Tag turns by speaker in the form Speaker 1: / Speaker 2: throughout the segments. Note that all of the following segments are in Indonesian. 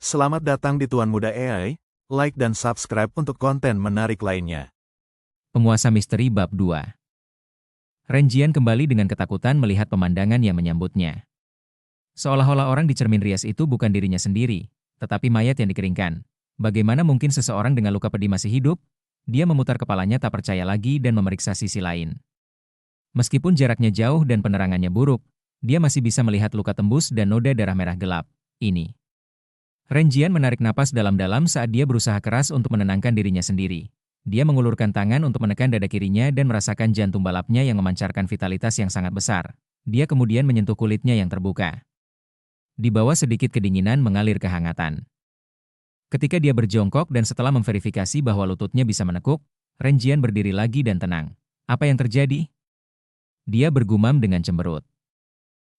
Speaker 1: Selamat datang di Tuan Muda AI, like dan subscribe untuk konten menarik lainnya.
Speaker 2: Penguasa Misteri Bab 2. Renjian kembali dengan ketakutan melihat pemandangan yang menyambutnya. Seolah-olah orang di cermin rias itu bukan dirinya sendiri, tetapi mayat yang dikeringkan. Bagaimana mungkin seseorang dengan luka pedih masih hidup? Dia memutar kepalanya tak percaya lagi dan memeriksa sisi lain. Meskipun jaraknya jauh dan penerangannya buruk, dia masih bisa melihat luka tembus dan noda darah merah gelap. Ini. Renjian menarik napas dalam-dalam saat dia berusaha keras untuk menenangkan dirinya sendiri. Dia mengulurkan tangan untuk menekan dada kirinya dan merasakan jantung balapnya yang memancarkan vitalitas yang sangat besar. Dia kemudian menyentuh kulitnya yang terbuka. Di bawah sedikit kedinginan mengalir kehangatan. Ketika dia berjongkok dan setelah memverifikasi bahwa lututnya bisa menekuk, Renjian berdiri lagi dan tenang. Apa yang terjadi? Dia bergumam dengan cemberut.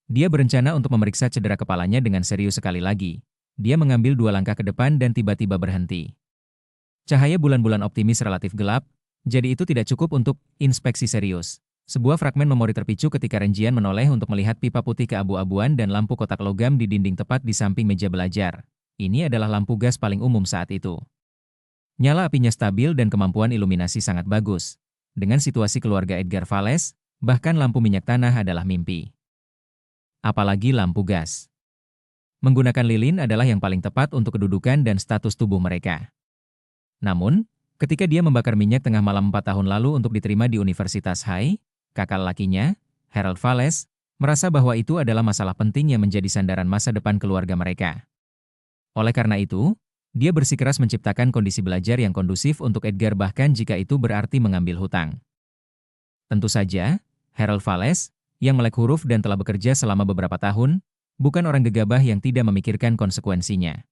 Speaker 2: Dia berencana untuk memeriksa cedera kepalanya dengan serius sekali lagi. Dia mengambil 2 langkah ke depan dan tiba-tiba berhenti. Cahaya bulan-bulan optimis relatif gelap, jadi itu tidak cukup untuk inspeksi serius. Sebuah fragmen memori terpicu ketika Renjian menoleh untuk melihat pipa putih keabu-abuan dan lampu kotak logam di dinding tepat di samping meja belajar. Ini adalah lampu gas paling umum saat itu. Nyala apinya stabil dan kemampuan iluminasi sangat bagus. Dengan situasi keluarga Edgar Valles, bahkan lampu minyak tanah adalah mimpi. Apalagi lampu gas. Menggunakan lilin adalah yang paling tepat untuk kedudukan dan status tubuh mereka. Namun, ketika dia membakar minyak tengah malam 4 tahun lalu untuk diterima di Universitas High, kakak lakinya, Harold Valles, merasa bahwa itu adalah masalah penting yang menjadi sandaran masa depan keluarga mereka. Oleh karena itu, dia bersikeras menciptakan kondisi belajar yang kondusif untuk Edgar bahkan jika itu berarti mengambil hutang. Tentu saja, Harold Valles, yang melek huruf dan telah bekerja selama beberapa tahun, bukan orang gegabah yang tidak memikirkan konsekuensinya.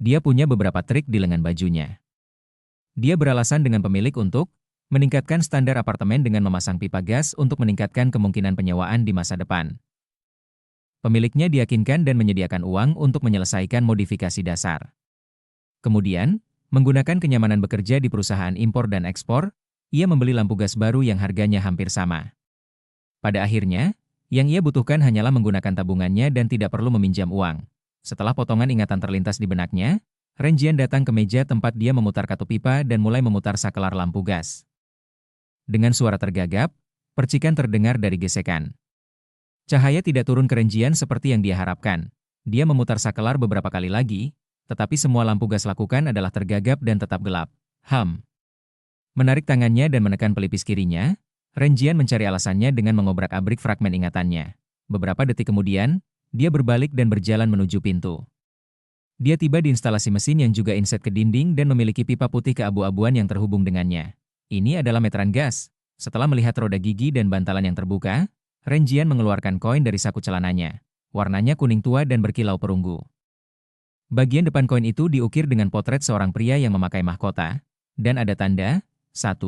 Speaker 2: Dia punya beberapa trik di lengan bajunya. Dia beralasan dengan pemilik untuk meningkatkan standar apartemen dengan memasang pipa gas untuk meningkatkan kemungkinan penyewaan di masa depan. Pemiliknya diyakinkan dan menyediakan uang untuk menyelesaikan modifikasi dasar. Kemudian, menggunakan kenyamanan bekerja di perusahaan impor dan ekspor, ia membeli lampu gas baru yang harganya hampir sama. Pada akhirnya, yang ia butuhkan hanyalah menggunakan tabungannya dan tidak perlu meminjam uang. Setelah potongan ingatan terlintas di benaknya, Renjian datang ke meja tempat dia memutar katup pipa dan mulai memutar sakelar lampu gas. Dengan suara tergagap, percikan terdengar dari gesekan. Cahaya tidak turun ke Renjian seperti yang dia harapkan. Dia memutar sakelar beberapa kali lagi, tetapi semua lampu gas lakukan adalah tergagap dan tetap gelap. Menarik tangannya dan menekan pelipis kirinya, Renjian mencari alasannya dengan mengobrak-abrik fragmen ingatannya. Beberapa detik kemudian, dia berbalik dan berjalan menuju pintu. Dia tiba di instalasi mesin yang juga inset ke dinding dan memiliki pipa putih keabu-abuan yang terhubung dengannya. Ini adalah meteran gas. Setelah melihat roda gigi dan bantalan yang terbuka, Renjian mengeluarkan koin dari saku celananya. Warnanya kuning tua dan berkilau perunggu. Bagian depan koin itu diukir dengan potret seorang pria yang memakai mahkota, dan ada tanda 1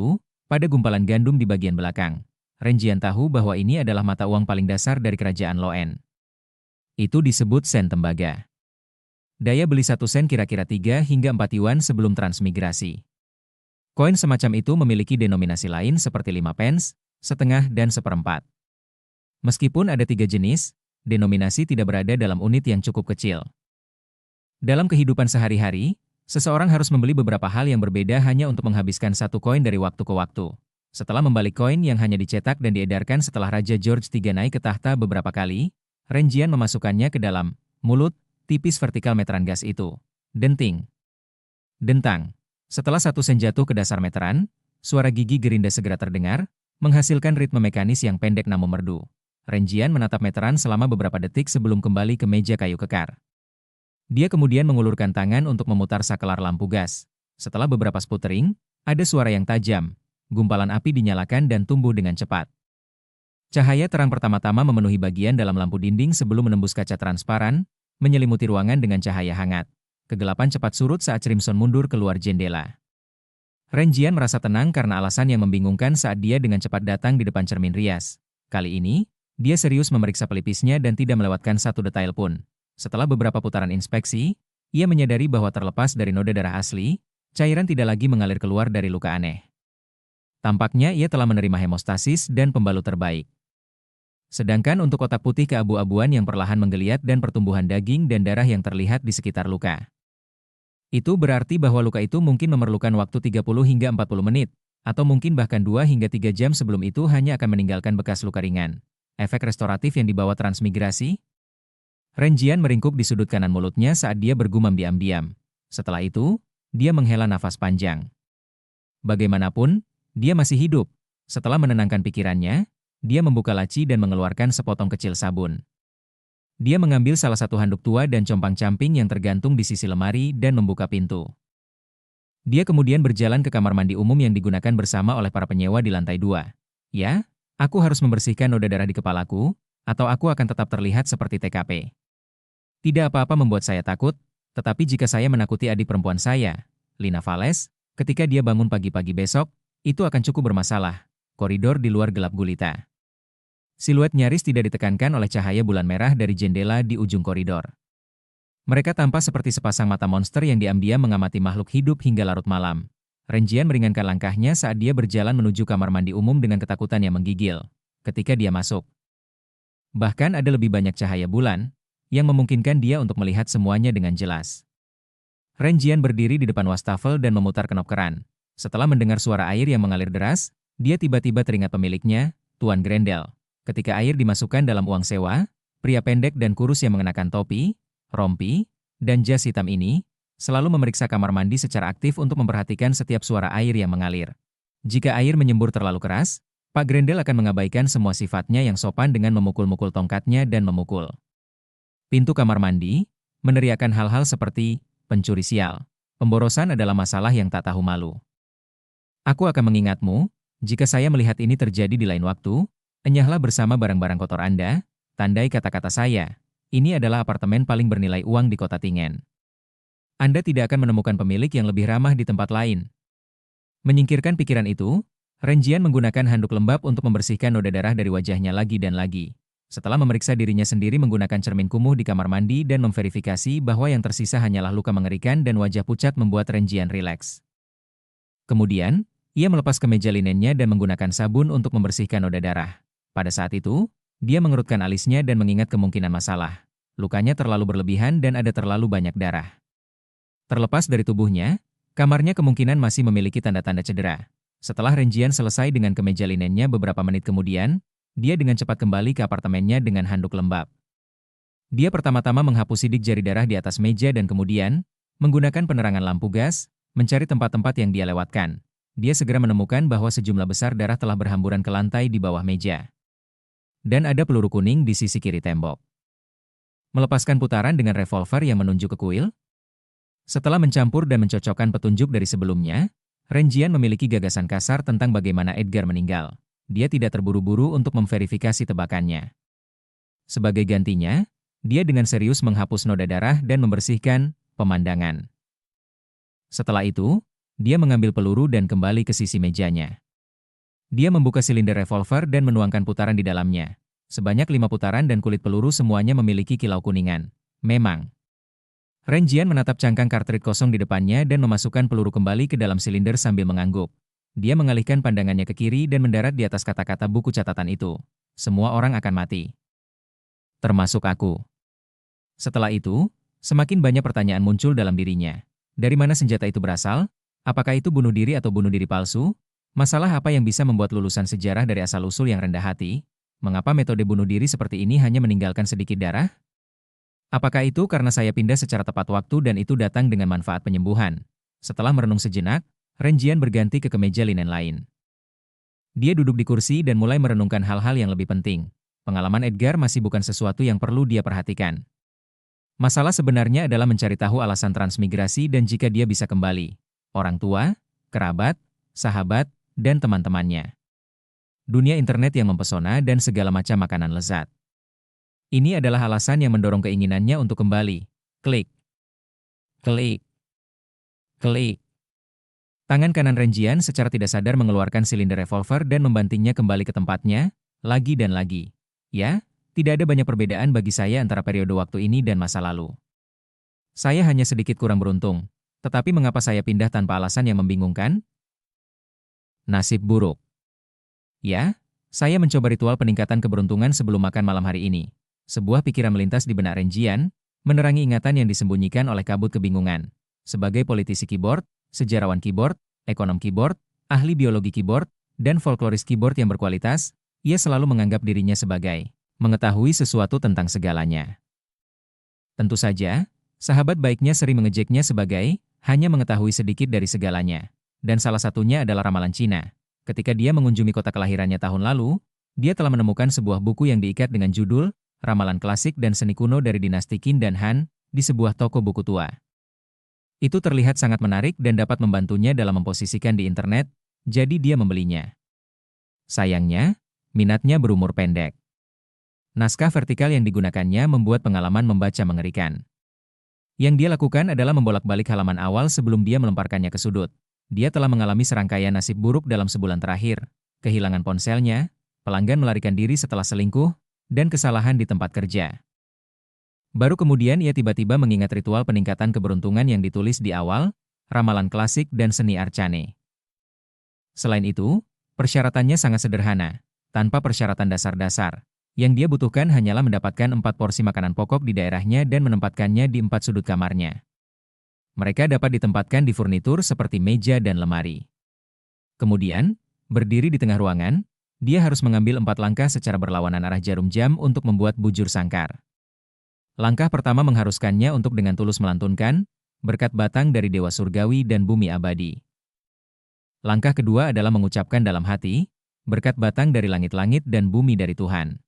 Speaker 2: pada gumpalan gandum di bagian belakang. Renjian tahu bahwa ini adalah mata uang paling dasar dari kerajaan Loen. Itu disebut sen tembaga. Daya beli 1 sen kira-kira 3 hingga 4 yuan sebelum transmigrasi. Koin semacam itu memiliki denominasi lain seperti 5 pence, setengah dan seperempat. Meskipun ada 3 jenis, denominasi tidak berada dalam unit yang cukup kecil. Dalam kehidupan sehari-hari, seseorang harus membeli beberapa hal yang berbeda hanya untuk menghabiskan 1 koin dari waktu ke waktu. Setelah membalik koin yang hanya dicetak dan diedarkan setelah Raja George III naik ke tahta beberapa kali, Renjian memasukkannya ke dalam mulut tipis vertikal meteran gas itu. Denting. Dentang. Setelah 1 sen jatuh ke dasar meteran, suara gigi gerinda segera terdengar, menghasilkan ritme mekanis yang pendek namun merdu. Renjian menatap meteran selama beberapa detik sebelum kembali ke meja kayu kekar. Dia kemudian mengulurkan tangan untuk memutar sakelar lampu gas. Setelah beberapa sputtering, ada suara yang tajam. Gumpalan api dinyalakan dan tumbuh dengan cepat. Cahaya terang pertama-tama memenuhi bagian dalam lampu dinding sebelum menembus kaca transparan, menyelimuti ruangan dengan cahaya hangat. Kegelapan cepat surut saat Crimson mundur keluar jendela. Renjian merasa tenang karena alasan yang membingungkan saat dia dengan cepat datang di depan cermin rias. Kali ini, dia serius memeriksa pelipisnya dan tidak melewatkan satu detail pun. Setelah beberapa putaran inspeksi, ia menyadari bahwa terlepas dari noda darah asli, cairan tidak lagi mengalir keluar dari luka aneh. Tampaknya ia telah menerima hemostasis dan pembalut terbaik. Sedangkan untuk kotak putih keabu-abuan yang perlahan menggeliat dan pertumbuhan daging dan darah yang terlihat di sekitar luka. Itu berarti bahwa luka itu mungkin memerlukan waktu 30 hingga 40 menit, atau mungkin bahkan 2 hingga 3 jam sebelum itu hanya akan meninggalkan bekas luka ringan. Efek restoratif yang dibawa transmigrasi? Renjian meringkuk di sudut kanan mulutnya saat dia bergumam diam-diam. Setelah itu, dia menghela nafas panjang. Bagaimanapun, dia masih hidup. Setelah menenangkan pikirannya, dia membuka laci dan mengeluarkan sepotong kecil sabun. Dia mengambil salah satu handuk tua dan compang-camping yang tergantung di sisi lemari dan membuka pintu. Dia kemudian berjalan ke kamar mandi umum yang digunakan bersama oleh para penyewa di lantai 2. Ya, aku harus membersihkan noda darah di kepalaku, atau aku akan tetap terlihat seperti TKP. Tidak apa-apa membuat saya takut, tetapi jika saya menakuti adik perempuan saya, Lina Valles, ketika dia bangun pagi-pagi besok, itu akan cukup bermasalah. Koridor di luar gelap gulita. Siluet nyaris tidak ditekankan oleh cahaya bulan merah dari jendela di ujung koridor. Mereka tampak seperti sepasang mata monster yang diam-diam mengamati makhluk hidup hingga larut malam. Renjian meringankan langkahnya saat dia berjalan menuju kamar mandi umum dengan ketakutan yang menggigil. Ketika dia masuk, bahkan ada lebih banyak cahaya bulan, yang memungkinkan dia untuk melihat semuanya dengan jelas. Renjian berdiri di depan wastafel dan memutar knop keran. Setelah mendengar suara air yang mengalir deras, dia tiba-tiba teringat pemiliknya, Tuan Grendel. Ketika air dimasukkan dalam uang sewa, pria pendek dan kurus yang mengenakan topi, rompi, dan jas hitam ini selalu memeriksa kamar mandi secara aktif untuk memperhatikan setiap suara air yang mengalir. Jika air menyembur terlalu keras, Pak Grendel akan mengabaikan semua sifatnya yang sopan dengan memukul-mukul tongkatnya dan memukul pintu kamar mandi, meneriakkan hal-hal seperti pencuri sial. Pemborosan adalah masalah yang tak tahu malu. Aku akan mengingatmu, jika saya melihat ini terjadi di lain waktu, enyahlah bersama barang-barang kotor Anda, tandai kata-kata saya. Ini adalah apartemen paling bernilai uang di kota Tingen. Anda tidak akan menemukan pemilik yang lebih ramah di tempat lain. Menyingkirkan pikiran itu, Renjian menggunakan handuk lembab untuk membersihkan noda darah dari wajahnya lagi dan lagi. Setelah memeriksa dirinya sendiri menggunakan cermin kumuh di kamar mandi dan memverifikasi bahwa yang tersisa hanyalah luka mengerikan dan wajah pucat membuat Renjian rileks. Kemudian, ia melepas kemeja linennya dan menggunakan sabun untuk membersihkan noda darah. Pada saat itu, dia mengerutkan alisnya dan mengingat kemungkinan masalah. Lukanya terlalu berlebihan dan ada terlalu banyak darah. Terlepas dari tubuhnya, kamarnya kemungkinan masih memiliki tanda-tanda cedera. Setelah Renjian selesai dengan kemeja linennya beberapa menit kemudian, dia dengan cepat kembali ke apartemennya dengan handuk lembab. Dia pertama-tama menghapus sidik jari darah di atas meja dan kemudian, menggunakan penerangan lampu gas, mencari tempat-tempat yang dia lewatkan. Dia segera menemukan bahwa sejumlah besar darah telah berhamburan ke lantai di bawah meja. Dan ada peluru kuning di sisi kiri tembok. Melepaskan putaran dengan revolver yang menunjuk ke kuil. Setelah mencampur dan mencocokkan petunjuk dari sebelumnya, Renjian memiliki gagasan kasar tentang bagaimana Edgar meninggal. Dia tidak terburu-buru untuk memverifikasi tebakannya. Sebagai gantinya, dia dengan serius menghapus noda darah dan membersihkan pemandangan. Setelah itu, dia mengambil peluru dan kembali ke sisi mejanya. Dia membuka silinder revolver dan menuangkan putaran di dalamnya. Sebanyak 5 putaran dan kulit peluru semuanya memiliki kilau kuningan. Memang. Renjian menatap cangkang kartrid kosong di depannya dan memasukkan peluru kembali ke dalam silinder sambil mengangguk. Dia mengalihkan pandangannya ke kiri dan mendarat di atas kata-kata buku catatan itu. Semua orang akan mati. Termasuk aku. Setelah itu, semakin banyak pertanyaan muncul dalam dirinya. Dari mana senjata itu berasal? Apakah itu bunuh diri atau bunuh diri palsu? Masalah apa yang bisa membuat lulusan sejarah dari asal-usul yang rendah hati? Mengapa metode bunuh diri seperti ini hanya meninggalkan sedikit darah? Apakah itu karena saya pindah secara tepat waktu dan itu datang dengan manfaat penyembuhan? Setelah merenung sejenak, Renjian berganti ke kemeja linen lain. Dia duduk di kursi dan mulai merenungkan hal-hal yang lebih penting. Pengalaman Edgar masih bukan sesuatu yang perlu dia perhatikan. Masalah sebenarnya adalah mencari tahu alasan transmigrasi dan jika dia bisa kembali. Orang tua, kerabat, sahabat, dan teman-temannya. Dunia internet yang mempesona dan segala macam makanan lezat. Ini adalah alasan yang mendorong keinginannya untuk kembali. Klik. Klik. Klik. Tangan kanan Renjian secara tidak sadar mengeluarkan silinder revolver dan membantingnya kembali ke tempatnya, lagi dan lagi. Ya, tidak ada banyak perbedaan bagi saya antara periode waktu ini dan masa lalu. Saya hanya sedikit kurang beruntung. Tetapi mengapa saya pindah tanpa alasan yang membingungkan? Nasib buruk. Ya, Saya mencoba ritual peningkatan keberuntungan sebelum makan malam hari ini. Sebuah pikiran melintas di benak Renjian, menerangi ingatan yang disembunyikan oleh kabut kebingungan. Sebagai politisi keyboard, sejarawan keyboard, ekonom keyboard, ahli biologi keyboard, dan folkloris keyboard yang berkualitas, ia selalu menganggap dirinya sebagai mengetahui sesuatu tentang segalanya. Tentu saja, sahabat baiknya sering mengejeknya sebagai hanya mengetahui sedikit dari segalanya. Dan salah satunya adalah ramalan Cina. Ketika dia mengunjungi kota kelahirannya tahun lalu, dia telah menemukan sebuah buku yang diikat dengan judul Ramalan Klasik dan Seni Kuno dari Dinasti Qin dan Han di sebuah toko buku tua. Itu terlihat sangat menarik dan dapat membantunya dalam memposisikan di internet, jadi dia membelinya. Sayangnya, minatnya berumur pendek. Naskah vertikal yang digunakannya membuat pengalaman membaca mengerikan. Yang dia lakukan adalah membolak-balik halaman awal sebelum dia melemparkannya ke sudut. Dia telah mengalami serangkaian nasib buruk dalam sebulan terakhir, kehilangan ponselnya, pelanggan melarikan diri setelah selingkuh, dan kesalahan di tempat kerja. Baru kemudian ia tiba-tiba mengingat ritual peningkatan keberuntungan yang ditulis di awal, Ramalan Klasik dan Seni Arcane. Selain itu, persyaratannya sangat sederhana, tanpa persyaratan dasar-dasar. Yang dia butuhkan hanyalah mendapatkan 4 porsi makanan pokok di daerahnya dan menempatkannya di 4 sudut kamarnya. Mereka dapat ditempatkan di furnitur seperti meja dan lemari. Kemudian, berdiri di tengah ruangan, dia harus mengambil 4 langkah secara berlawanan arah jarum jam untuk membuat bujur sangkar. Langkah pertama mengharuskannya untuk dengan tulus melantunkan, berkat batang dari Dewa Surgawi dan Bumi Abadi. Langkah kedua adalah mengucapkan dalam hati, berkat batang dari langit-langit dan bumi dari Tuhan.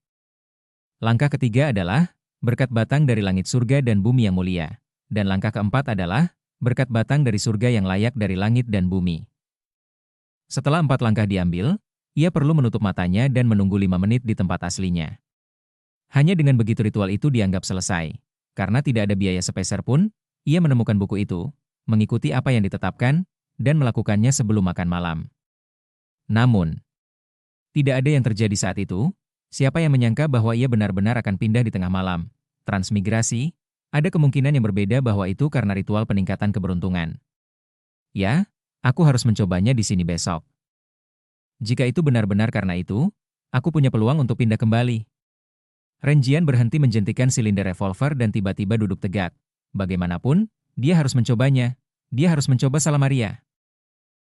Speaker 2: Langkah ketiga adalah, berkat batang dari langit surga dan bumi yang mulia. Dan langkah keempat adalah, berkat batang dari surga yang layak dari langit dan bumi. Setelah 4 langkah diambil, ia perlu menutup matanya dan menunggu 5 menit di tempat aslinya. Hanya dengan begitu ritual itu dianggap selesai. Karena tidak ada biaya sepeser pun, ia menemukan buku itu, mengikuti apa yang ditetapkan, dan melakukannya sebelum makan malam. Namun, tidak ada yang terjadi saat itu. Siapa yang menyangka bahwa ia benar-benar akan pindah di tengah malam? Transmigrasi? Ada kemungkinan yang berbeda bahwa itu karena ritual peningkatan keberuntungan. Ya, aku harus mencobanya di sini besok. Jika itu benar-benar karena itu, aku punya peluang untuk pindah kembali. Renjian berhenti menjentikan silinder revolver dan tiba-tiba duduk tegak. Bagaimanapun, dia harus mencobanya. Dia harus mencoba Salamaria.